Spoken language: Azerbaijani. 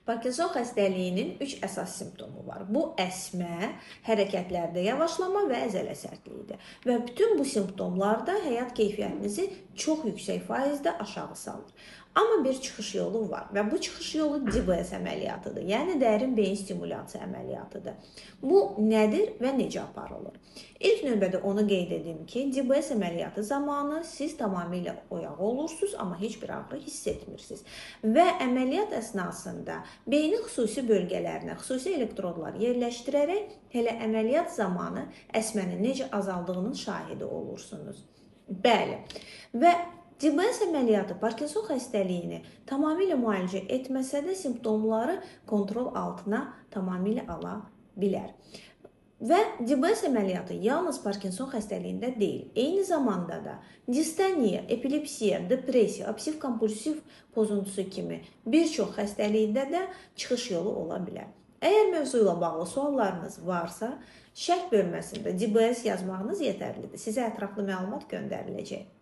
Parkinson xəstəliyinin 3 əsas simptomu var. Bu əsmə, hərəkətlərdə yavaşlama və əzələ sərtliyidir. Və bütün bu simptomlar da həyat keyfiyyətinizi çox yüksək faizdə aşağı salır. Amma bir çıxış yolu var və bu çıxış yolu DBS əməliyyatıdır. Yəni dərin beyin stimulyasiya əməliyyatıdır. Bu nədir və necə aparılır? İlk növbədə onu qeyd edim ki, DBS əməliyyatı zamanı siz tamamilə oyaq olursunuz, amma heç bir ağrı hiss etmirsiniz. Və əməliyyat əsnasında beynin xüsusi bölgələrinə xüsusi elektrodlar yerləşdirərək elə əməliyyat zamanı əsmənin necə azaldığının şahidi olursunuz. Bəli. Və DBS əməliyyatı Parkinson xəstəliyini tamamilə müalicə etməsə də simptomları kontrol altına tamamilə ala bilər. Və DBS əməliyyatı yalnız Parkinson xəstəliyində deyil, eyni zamanda da distoniya, epilepsiya, depressiya, obsessiv-kompulsiv pozuntusu kimi bir çox xəstəlikdə də çıxış yolu ola bilər. Əgər mövzu ilə bağlı suallarınız varsa, şərh bölməsində DBS yazmağınız yetərlidir. Sizə ətraflı məlumat göndəriləcək.